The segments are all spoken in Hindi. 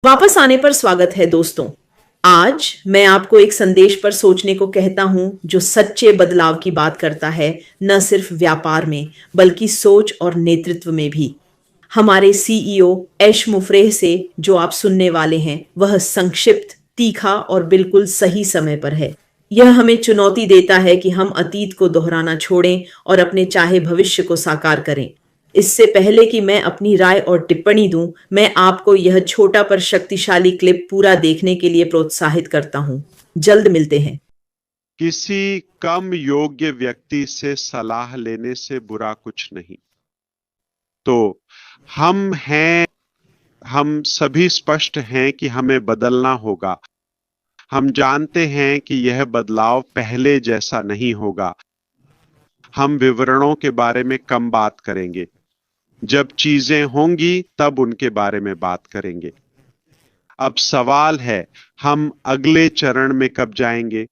वापस आने पर स्वागत है दोस्तों। आज मैं आपको एक संदेश पर सोचने को कहता हूं जो सच्चे बदलाव की बात करता है, न सिर्फ व्यापार में बल्कि सोच और नेतृत्व में भी। हमारे सीईओ ऐश मुफ्रेह से जो आप सुनने वाले हैं वह संक्षिप्त, तीखा और बिल्कुल सही समय पर है। यह हमें चुनौती देता है कि हम अतीत को दोहराना छोड़ें और अपने चाहे भविष्य को साकार करें। इससे पहले कि मैं अपनी राय और टिप्पणी दूं, मैं आपको यह छोटा पर शक्तिशाली क्लिप पूरा देखने के लिए प्रोत्साहित करता हूं। जल्द मिलते हैं। किसी कम योग्य व्यक्ति से सलाह लेने से बुरा कुछ नहीं। तो हम सभी स्पष्ट हैं कि हमें बदलना होगा। हम जानते हैं कि यह बदलाव पहले जैसा नहीं होगा। हम विवरणों के बारे में कम बात करेंगे। जब चीजें होंगी तब उनके बारे में बात करेंगे। अब सवाल है, हम अगले चरण में कब जाएंगे?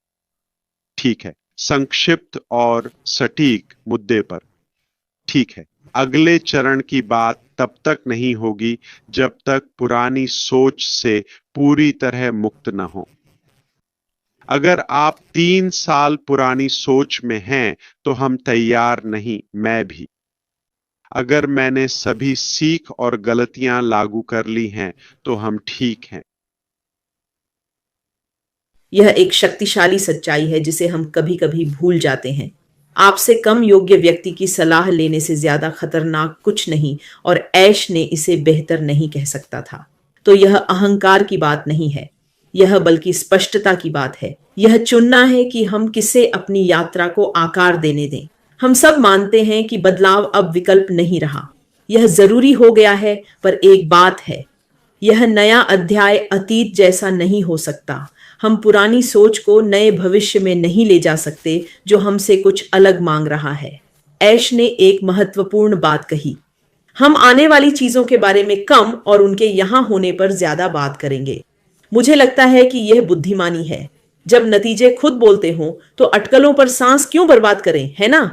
ठीक है, संक्षिप्त और सटीक मुद्दे पर। ठीक है, अगले चरण की बात तब तक नहीं होगी जब तक पुरानी सोच से पूरी तरह मुक्त न हो। अगर आप 3 साल पुरानी सोच में हैं तो हम तैयार नहीं, मैं भी। अगर मैंने सभी सीख और गलतियां लागू कर ली हैं तो हम ठीक हैं। यह एक शक्तिशाली सच्चाई है जिसे हम कभी कभी भूल जाते हैं। आपसे कम योग्य व्यक्ति की सलाह लेने से ज्यादा खतरनाक कुछ नहीं, और ऐश ने इसे बेहतर नहीं कह सकता था। तो यह अहंकार की बात नहीं है, यह बल्कि स्पष्टता की बात है। यह चुनना है कि हम किसे अपनी यात्रा को आकार देने दें। हम सब मानते हैं कि बदलाव अब विकल्प नहीं रहा, यह जरूरी हो गया है, पर एक बात है, यह नया अध्याय अतीत जैसा नहीं हो सकता। हम पुरानी सोच को नए भविष्य में नहीं ले जा सकते जो हमसे कुछ अलग मांग रहा है। ऐश ने एक महत्वपूर्ण बात कही, हम आने वाली चीजों के बारे में कम और उनके यहां होने पर ज्यादा बात करेंगे। मुझे लगता है कि यह बुद्धिमानी है। जब नतीजे खुद बोलते हों तो अटकलों पर सांस क्यों बर्बाद करें, है ना?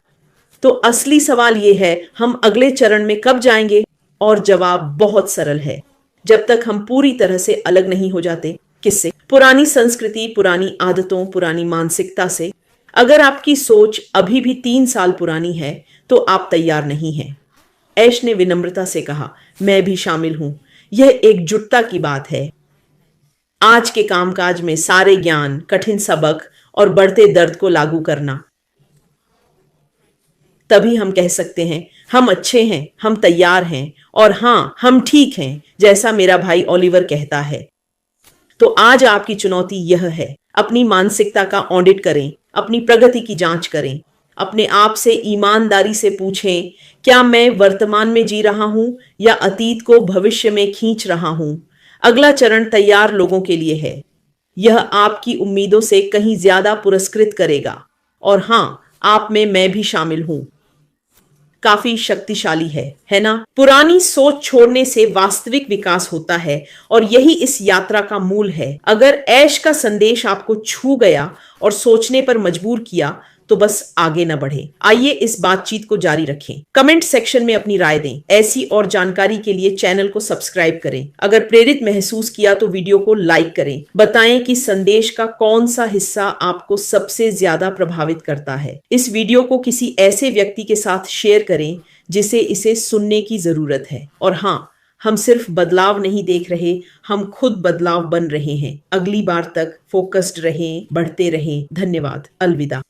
तो असली सवाल यह है, हम अगले चरण में कब जाएंगे? और जवाब बहुत सरल है, जब तक हम पूरी तरह से अलग नहीं हो जाते। किससे? पुरानी संस्कृति, पुरानी आदतों, पुरानी मानसिकता से। अगर आपकी सोच अभी भी 3 साल पुरानी है तो आप तैयार नहीं हैं। ऐश ने विनम्रता से कहा, मैं भी शामिल हूं। यह एकजुटता की बात है। आज के कामकाज में सारे ज्ञान, कठिन सबक और बढ़ते दर्द को लागू करना। तभी हम कह सकते हैं, हम अच्छे हैं, हम तैयार हैं, और हां, हम ठीक हैं, जैसा मेरा भाई ओलिवर कहता है। तो आज आपकी चुनौती यह है, अपनी मानसिकता का ऑडिट करें, अपनी प्रगति की जांच करें, अपने आप से ईमानदारी से पूछें, क्या मैं वर्तमान में जी रहा हूं या अतीत को भविष्य में खींच रहा हूं? अगला चरण तैयार लोगों के लिए है। यह आपकी उम्मीदों से कहीं ज्यादा पुरस्कृत करेगा। और हां, आप में मैं भी शामिल हूं। काफी शक्तिशाली है ना? पुरानी सोच छोड़ने से वास्तविक विकास होता है, और यही इस यात्रा का मूल है। अगर ऐश का संदेश आपको छू गया और सोचने पर मजबूर किया तो बस आगे न बढ़े। आइए इस बातचीत को जारी रखें। कमेंट सेक्शन में अपनी राय दें। ऐसी और जानकारी के लिए चैनल को सब्सक्राइब करें। अगर प्रेरित महसूस किया तो वीडियो को लाइक करें। बताएं कि संदेश का कौन सा हिस्सा आपको सबसे ज्यादा प्रभावित करता है। इस वीडियो को किसी ऐसे व्यक्ति के साथ शेयर करें जिसे इसे सुनने की जरूरत है। और हाँ, हम सिर्फ बदलाव नहीं देख रहे, हम खुद बदलाव बन रहे हैं। अगली बार तक फोकस्ड रहें, बढ़ते रहें। धन्यवाद। अलविदा।